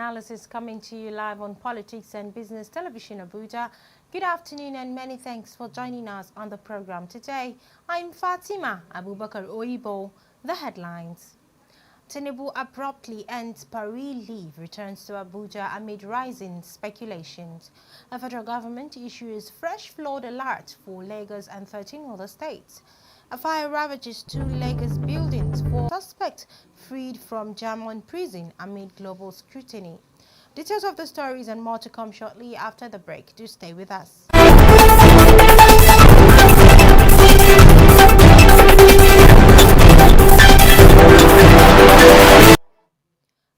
analysis coming to you live on Politics and Business Television Abuja. Good afternoon and many thanks for joining us on the program today. I'm Fatima Abubakar Oyibo. The headlines. Tinubu abruptly ends Paris leave, returns to Abuja amid rising speculations. The federal government issues fresh flood alert for Lagos and 13 other states. A fire ravages 2 Lagos buildings, 4 suspects freed from German prison amid global scrutiny. Details of the stories and more to come shortly after the break. Do stay with us.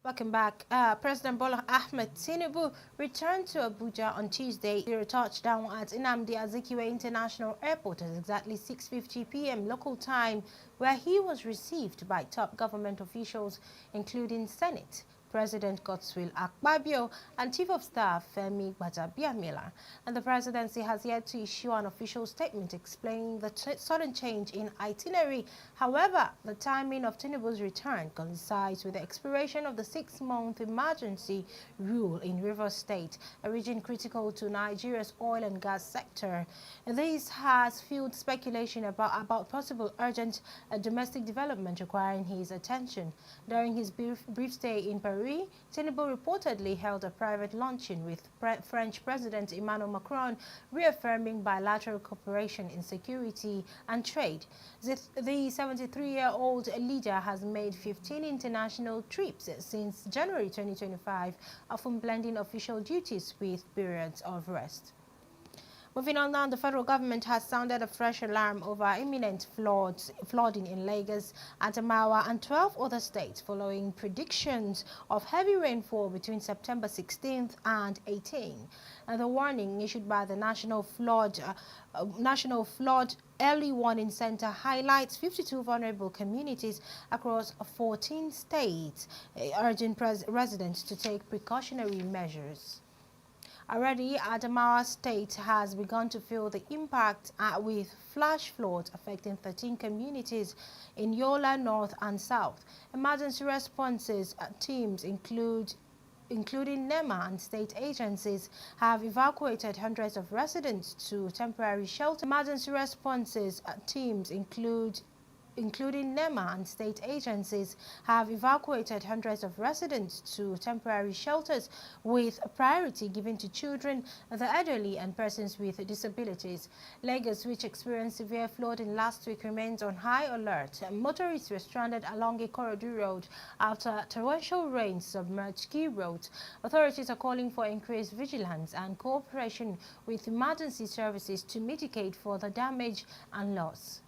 Welcome back. President Bola Ahmed Tinubu returned to Abuja on Tuesday. He touchdown at Nnamdi Azikiwe International Airport at exactly 6:50 p.m. local time, where he was received by top government officials, including Senate President Godswill Akpabio and Chief of Staff Femi Gbajabiamila. And the presidency has yet to issue an official statement explaining the sudden change in itinerary. However, the timing of Tinubu's return coincides with the expiration of the 6-month emergency rule in Rivers State, a region critical to Nigeria's oil and gas sector. This has fueled speculation about possible urgent domestic development requiring his attention. During his brief stay in Paris, Tinubu reportedly held a private luncheon with French President Emmanuel Macron, reaffirming bilateral cooperation in security and trade. The 73-year-old leader has made 15 international trips since January 2025, often blending official duties with periods of rest. Moving on now, the federal government has sounded a fresh alarm over imminent flooding in Lagos, Adamawa and 12 other states following predictions of heavy rainfall between September 16th and 18th. And the warning issued by the National Flood Early Warning Center highlights 52 vulnerable communities across 14 states, urging residents to take precautionary measures. Already, Adamawa State has begun to feel the impact with flash floods affecting 13 communities in Yola North and South. Emergency responses teams including NEMA and state agencies have evacuated hundreds of residents to temporary shelter. Emergency responses teams including NEMA and state agencies, have evacuated hundreds of residents to temporary shelters, with priority given to children, the elderly and persons with disabilities. Lagos, which experienced severe flooding last week, remains on high alert. Motorists were stranded along Ikorodu Road after torrential rain submerged key roads. Authorities are calling for increased vigilance and cooperation with emergency services to mitigate further damage and loss.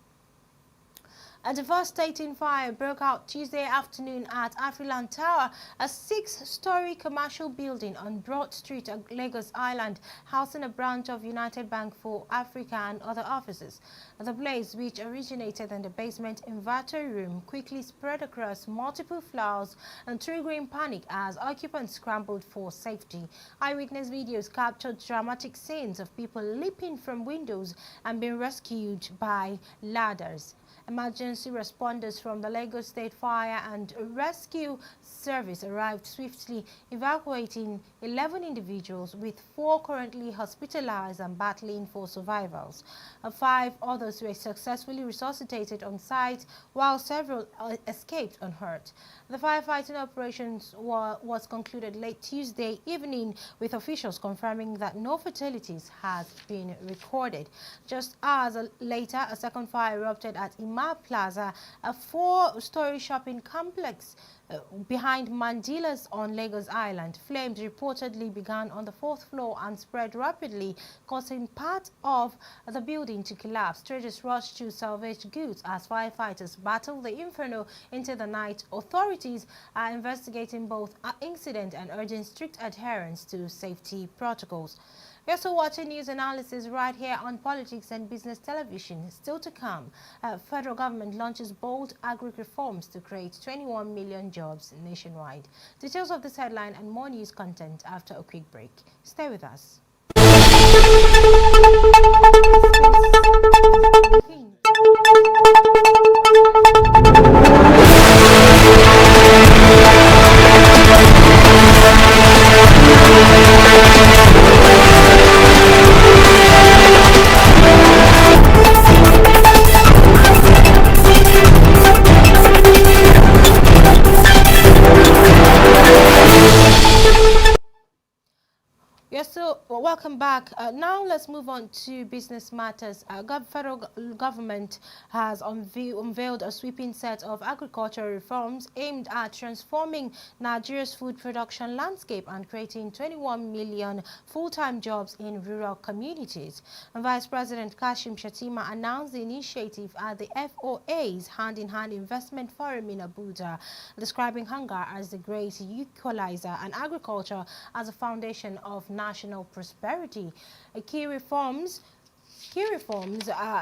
A devastating fire broke out Tuesday afternoon at Afriland Tower, a 6-story commercial building on Broad Street, Lagos Island, housing a branch of United Bank for Africa and other offices. The blaze, which originated in the basement inverter room, quickly spread across multiple floors and triggering panic as occupants scrambled for safety. Eyewitness videos captured dramatic scenes of people leaping from windows and being rescued by ladders. Emergency responders from the Lagos State Fire and Rescue Service arrived swiftly, evacuating 11 individuals, with 4 currently hospitalized and battling for survivals. 5 others were successfully resuscitated on site, while several escaped unhurt. The firefighting operations was concluded late Tuesday evening, with officials confirming that no fatalities has been recorded. Just hours later, a second fire erupted at Plaza, a 4-story shopping complex behind Mandilas on Lagos Island. Flames reportedly began on the 4th floor and spread rapidly, causing part of the building to collapse. Traders rushed to salvage goods as firefighters battled the inferno into the night. Authorities are investigating both incident and urging strict adherence to safety protocols. You're also watching news analysis right here on Politics and Business Television. Still to come, federal government launches bold agri-reforms to create 21 million jobs nationwide. Details of this headline and more news content after a quick break. Stay with us. Yes, so welcome back. Now let's move on to business matters. Federal government has unveiled a sweeping set of agricultural reforms aimed at transforming Nigeria's food production landscape and creating 21 million full-time jobs in rural communities. And Vice President Kashim Shettima announced the initiative at the FOA's Hand-in-Hand Investment Forum in Abuja, describing hunger as the great equalizer and agriculture as a foundation of national prosperity. Key reforms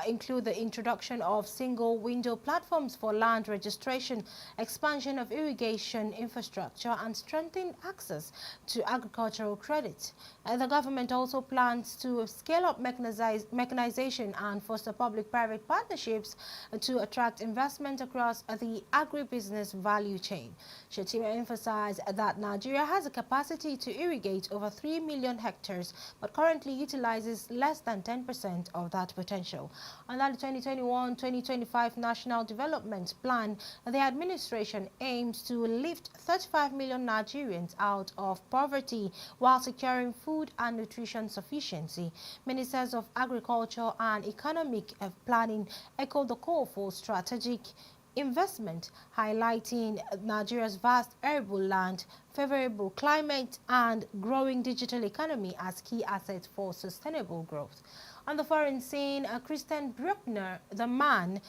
include the introduction of single-window platforms for land registration, expansion of irrigation infrastructure, and strengthening access to agricultural credit. The government also plans to scale up mechanization and foster public-private partnerships to attract investment across the agribusiness value chain. Shettima emphasized that Nigeria has a capacity to irrigate over 3 million hectares, but currently utilizes less than 10% of that potential. Under the 2021-2025 National Development Plan, the administration aims to lift 35 million Nigerians out of poverty while securing food and nutrition sufficiency. Ministers of Agriculture and Economic Planning echoed the call for strategic investment, highlighting Nigeria's vast arable land, favorable climate, and growing digital economy as key assets for sustainable growth. On the foreign scene, Christian Bruckner, the man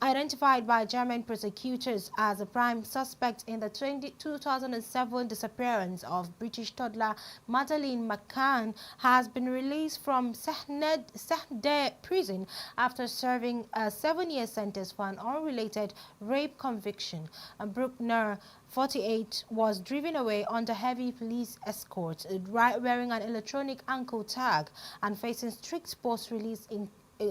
identified by German prosecutors as a prime suspect in the 2007 disappearance of British toddler Madeleine McCann, has been released from Sehnde prison after serving a 7-year sentence for an unrelated rape conviction. Bruckner, 48, was driven away under heavy police escort, wearing an electronic ankle tag and facing strict post-release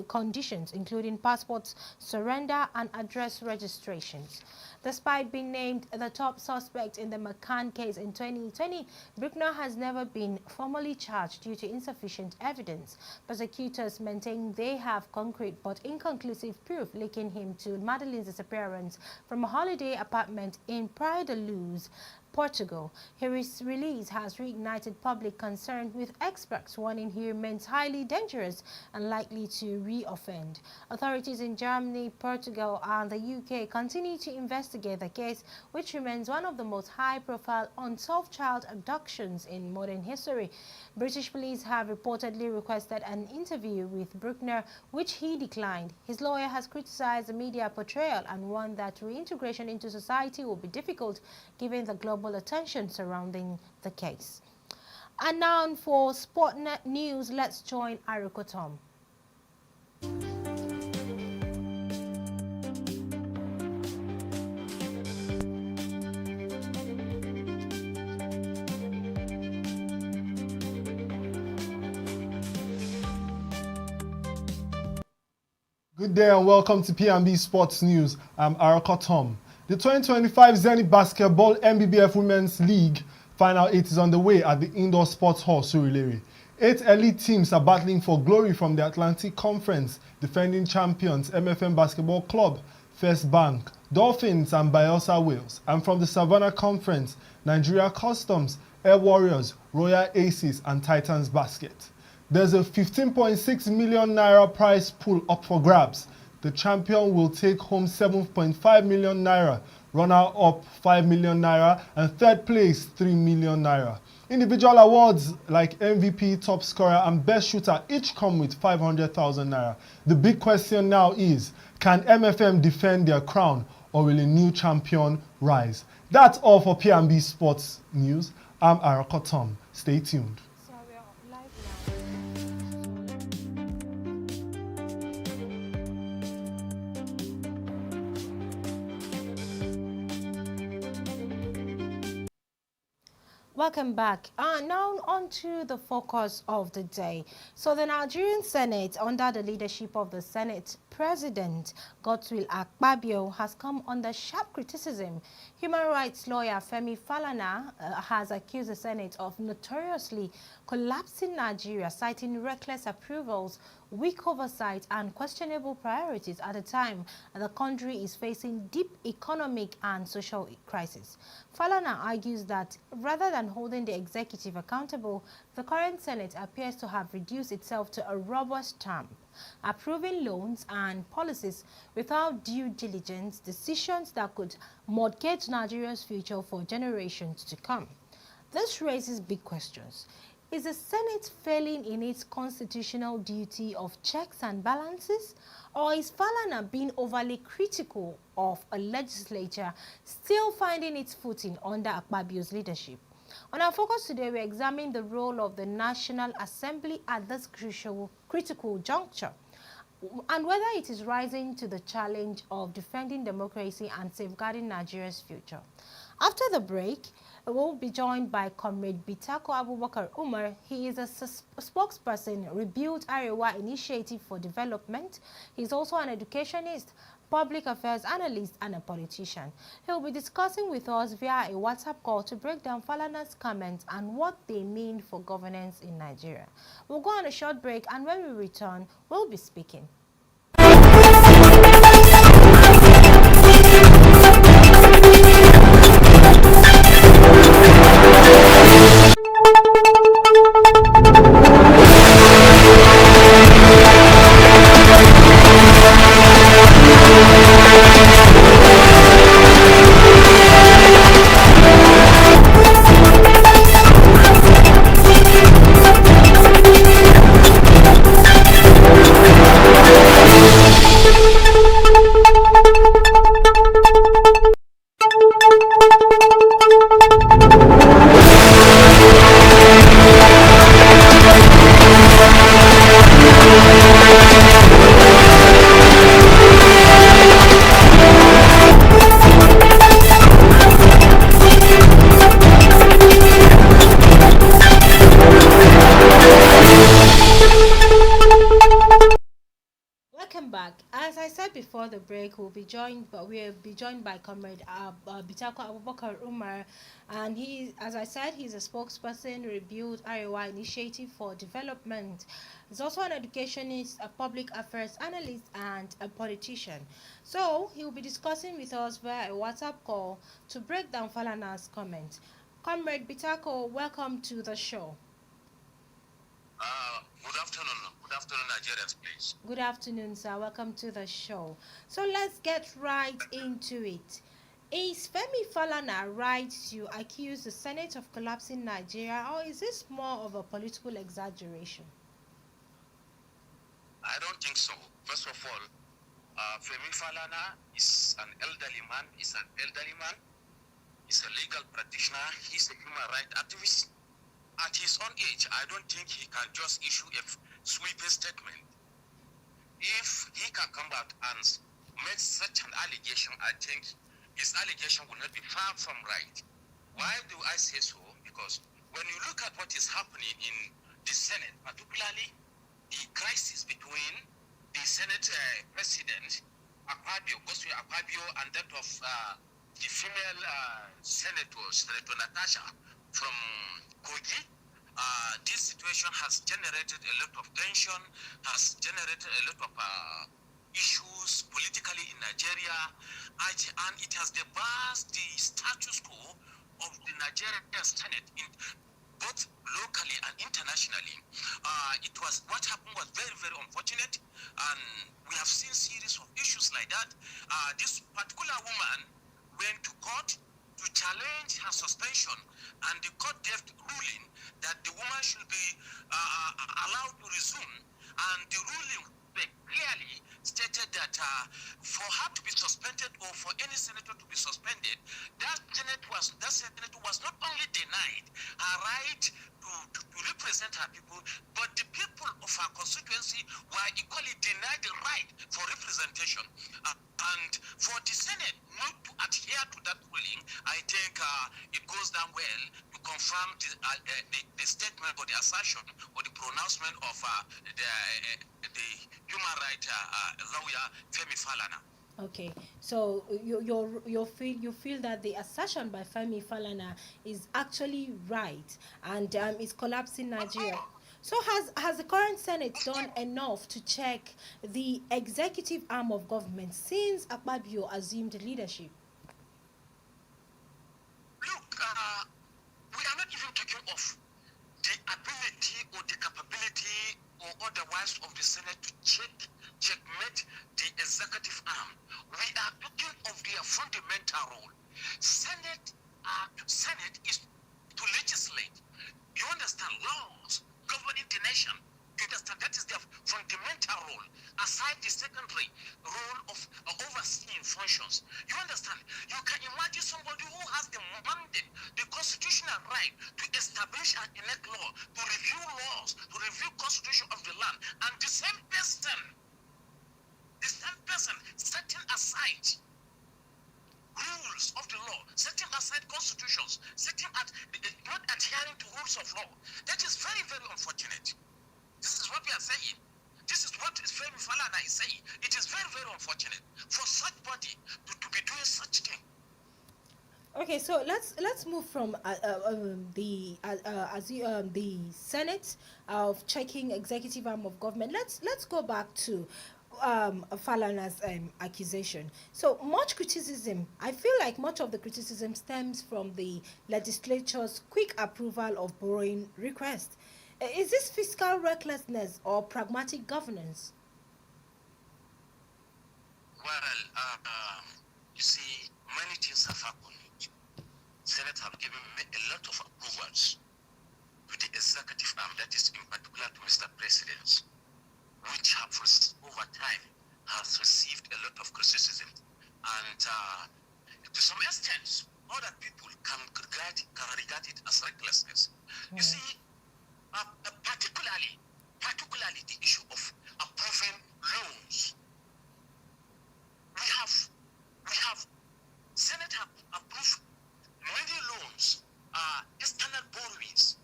conditions, including passports, surrender, and address registrations. Despite being named the top suspect in the McCann case in 2020, Bruckner has never been formally charged due to insufficient evidence. Prosecutors maintain they have concrete but inconclusive proof linking him to Madeleine's disappearance from a holiday apartment in Praia da Luz, Portugal. His release has reignited public concern, with experts warning he remains highly dangerous and likely to re-offend. Authorities in Germany, Portugal, and the UK continue to investigate the case, which remains one of the most high-profile unsolved child abductions in modern history. British police have reportedly requested an interview with Bruckner, which he declined. His lawyer has criticized the media portrayal and warned that reintegration into society will be difficult given the global attention surrounding the case. And now for Sportnet News, let's join Ariko Tom. Good day and welcome to P&B Sports News. I'm Ariko Tom. The 2025 Zenith Basketball MBBF Women's League Final 8 is on the way at the Indoor Sports Hall, Surulere. 8 elite teams are battling for glory from the Atlantic Conference, defending champions MFM Basketball Club, First Bank, Dolphins and Bayelsa Wales, and from the Savannah Conference, Nigeria Customs, Air Warriors, Royal Aces and Titans Basket. There's a 15.6 million naira prize pool up for grabs. The champion will take home 7.5 million naira, runner-up 5 million naira, and third place 3 million naira. Individual awards like MVP, top scorer, and best shooter each come with 500,000 naira. The big question now is, can MFM defend their crown, or will a new champion rise? That's all for P&B Sports News. I'm Ariko Tom. Stay tuned. Welcome back. Now on to the focus of the day. So the Nigerian Senate, under the leadership of the Senate President Godswill Akpabio, has come under sharp criticism. Human rights lawyer Femi Falana has accused the Senate of notoriously collapsing Nigeria, citing reckless approvals, weak oversight and questionable priorities at a time the country is facing deep economic and social crisis. Falana argues that rather than holding the executive accountable, the current Senate appears to have reduced itself to a rubber stamp, approving loans and policies without due diligence, decisions that could mortgage Nigeria's future for generations to come. This raises big questions. Is the Senate failing in its constitutional duty of checks and balances? Or is FALANA being overly critical of a legislature still finding its footing under Akpabio's leadership? On our focus today, we examine the role of the National Assembly at this critical juncture, and whether it is rising to the challenge of defending democracy and safeguarding Nigeria's future. After the break, we'll be joined by Comrade Bitako Abubakar Umar. He is a spokesperson, Rebuild Arewa Initiative for Development. He's also an educationist, public affairs analyst, and a politician. He'll be discussing with us via a WhatsApp call to break down FALANA's comments and what they mean for governance in Nigeria. We'll go on a short break, and when we return, we'll be speaking. Back. As I said before the break, we'll be joined by Comrade Bitako Abubakar Umar, and as I said, he's a spokesperson, Rebuild Arewa Initiative for Development. He's also an educationist, a public affairs analyst, and a politician. So he'll be discussing with us via a WhatsApp call to break down FALANA's comments. Comrade Bitako, welcome to the show. Good afternoon. Good afternoon, Nigerians, please. Good afternoon, sir. Welcome to the show. So let's get right into it. Is Femi Falana right to accuse the Senate of collapsing Nigeria, or is this more of a political exaggeration? I don't think so. First of all, Femi Falana is an elderly man. He's a legal practitioner. He's a human rights activist. At his own age, I don't think he can just issue a sweeping statement. If he can come back and make such an allegation, I think his allegation will not be far from right. Why do I say so? Because when you look at what is happening in the Senate, particularly the crisis between the Senate President, Akpabio, and that of the female Senator Natasha from Kogi, this situation has generated a lot of tension, has generated a lot of issues politically in Nigeria, and it has devised the status quo of the Nigerian Senate in both locally and internationally. What happened was very, very unfortunate, and we have seen series of issues like that. This particular woman went to court to challenge her suspension, and the court gave ruling that the woman should be allowed to resume, and the ruling clearly stated that for her to be suspended, or for any senator to be suspended, that senator was not only denied her right to represent her people, but the people of her constituency were equally denied the right for representation. And for the Senate not to adhere to that ruling, I think it goes down well to confirm the statement or the assertion or the pronouncement of the human rights lawyer Femi Falana. Okay, so you feel that the assertion by Femi Falana is actually right, and is collapsing Nigeria. So has the current Senate done enough to check the executive arm of government since Akpabio assumed leadership? Look, we are not even rights of the Senate to checkmate the executive arm. We are talking of their fundamental role. Senate is to legislate. You understand? Laws governing the nation. You understand? That is their fundamental role, aside the secondary role of overseeing functions. You understand? You can imagine somebody who has the mandate, the constitutional right to establish and enact law, to review laws, to review constitution of the land, and the same person setting aside rules of the law, setting aside constitutions, not adhering to rules of law. That is very, very unfortunate. This is what we are saying. This is what Femi Falana is saying. It is very, very unfortunate for such body to be doing such thing. Okay, so let's move from the Senate of checking executive arm of government. Let's go back to Falana's accusation. So much criticism. I feel like much of the criticism stems from the legislature's quick approval of borrowing requests. Is this fiscal recklessness or pragmatic governance? Well, you see, many things have happened. Senate have given a lot of approvals to the executive arm, that is in particular to Mr. President, which have over time has received a lot of criticism, and to some extent, other people can regard it as recklessness. You see, particularly the issue of approving loans. We have Senate have approved many loans, external borrowings,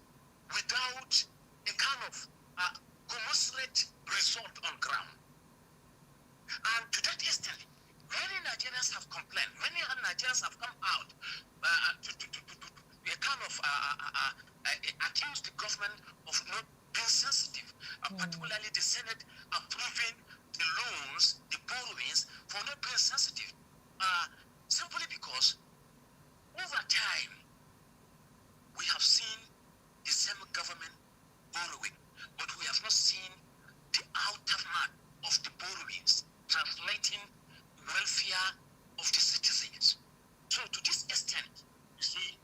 without a kind of commensurate result on ground. And to that extent, many Nigerians have complained. Many Nigerians have come out to kind of accuse the government of not being sensitive, particularly the Senate approving the loans, the borrowings, for not being sensitive. Simply because over time, we have seen the same government borrowing, but we have not seen the aftermath of the borrowings translating welfare of the citizens. So to this extent, you see,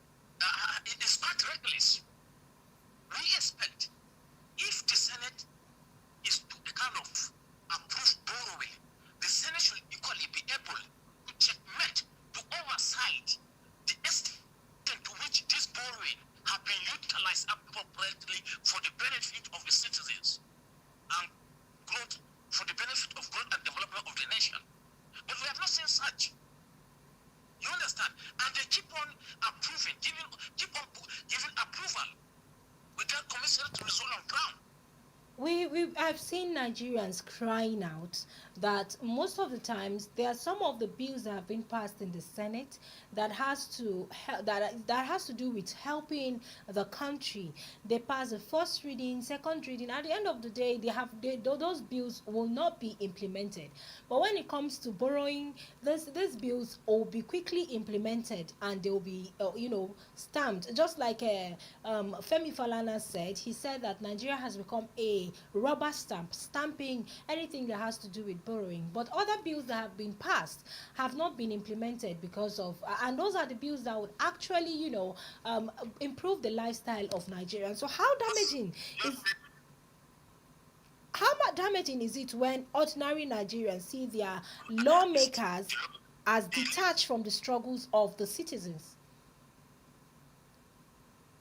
it is quite reckless. We expect if the Senate is to kind of approve borrowing, the Senate should equally be able to checkmate, to oversight the extent to which this borrowing have been utilized appropriately for the benefit of the citizens and growth, for the benefit of growth and development of the nation. But we have not seen such. You understand? And they keep on approving, giving approval without commensurate result on ground. I've seen Nigerians crying out that most of the times there are some of the bills that have been passed in the Senate that has to do with helping the country. They pass the first reading, second reading. At the end of the day, those bills will not be implemented. But when it comes to borrowing, these bills will be quickly implemented and they will be stamped. Just like Femi Falana said, he said that Nigeria has become a rubber stamp, stamping anything that has to do with borrowing. But other bills that have been passed have not been implemented because of, and those are the bills that would actually, improve the lifestyle of Nigerians. So how damaging is it when ordinary Nigerians see their lawmakers as detached from the struggles of the citizens?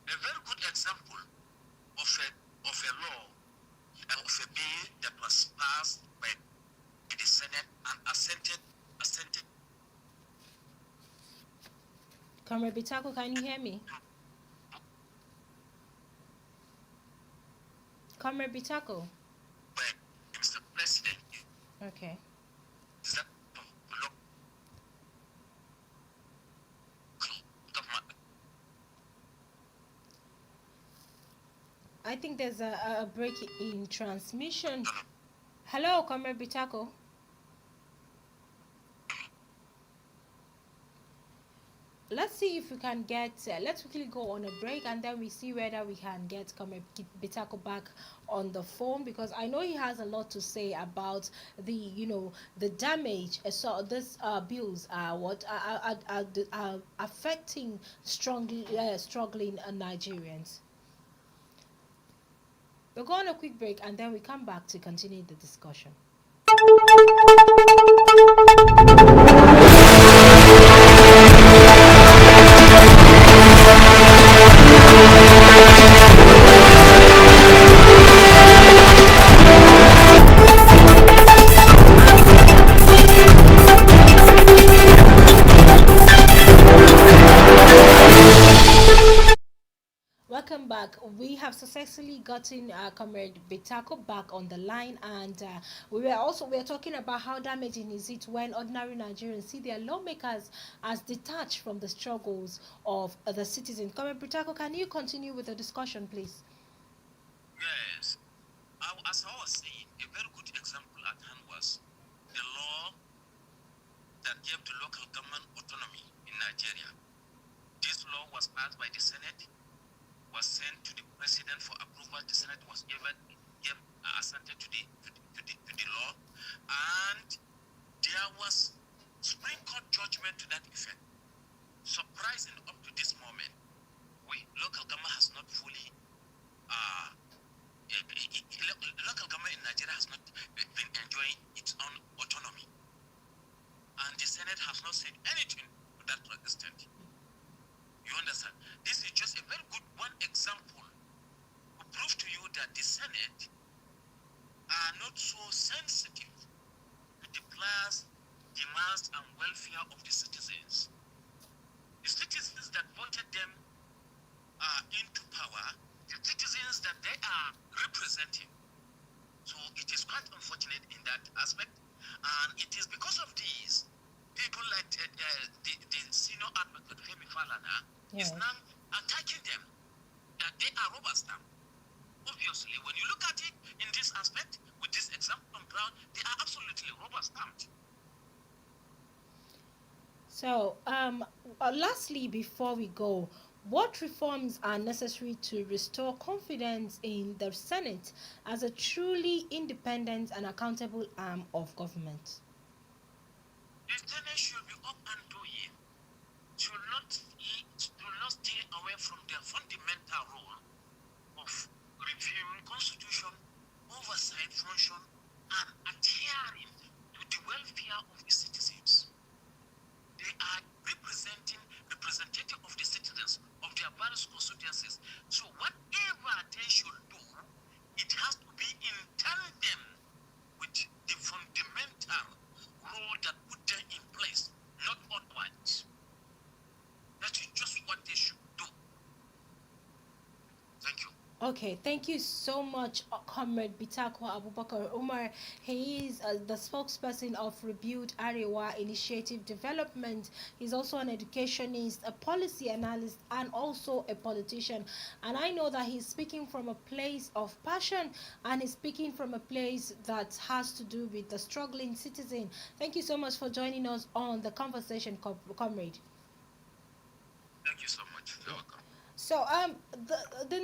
A very good example of a law, of a bill that was passed by the Senate and assented. Comrade Bitako, can you hear me? Comrade Bitako. By Mr. President. Okay. Is that law? I think there's a break in transmission. Hello, Comrade Bitako. Let's see if we can get, let's quickly go on a break and then we see whether we can get Comrade Bitako back on the phone, because I know he has a lot to say about the damage. So this bills are affecting struggling Nigerians. We'll go on a quick break and then we come back to continue the discussion. Welcome back. We have successfully gotten Comrade Bitako back on the line, and we are talking about how damaging is it when ordinary Nigerians see their lawmakers as detached from the struggles of the citizens. Comrade Bitako, can you continue with the discussion, please? Yes. As I was saying, a very good example at hand was the law that gave the local government autonomy in Nigeria. This law was passed by the Senate, was sent to the president for approval. The Senate was assented to the law, and there was Supreme Court judgment to that effect. Surprising, up to this moment, local government has not fully local government in Nigeria has not been enjoying its own autonomy, and the Senate has not said anything to that extent. You understand? This is just a very good one example to prove to you that the Senate are not so sensitive to the plights, demands, and welfare of the citizens. The citizens that voted them into power, the citizens that they are representing. So it is quite unfortunate in that aspect, and it is because of this people like the senior advocate Femi Falana is now attacking them that they are rubber stamped. Obviously, when you look at it in this aspect, with this example on ground, they are absolutely rubber stamped. So, lastly, before we go, what reforms are necessary to restore confidence in the Senate as a truly independent and accountable arm of government? The Senate should be up and doing, should not stay away from their fundamental role of reviewing constitution, oversight function, and adhering to the welfare of the citizens. They are representative of the citizens of their various constituencies. So whatever they should do, it has to be in tandem with the fundamental role that put them in place, not otherwise. That is just what they should do. Thank you. Okay, thank you so much, Comrade Bitako Abubakar Umar. He is the spokesperson of Rebuild Arewa Initiative Development. He's also an educationist, a policy analyst, and also a politician. And I know that he's speaking from a place of passion, and he's speaking from a place that has to do with the struggling citizen. Thank you so much for joining us on the conversation, Comrade. Thank you so much. You're welcome. So, the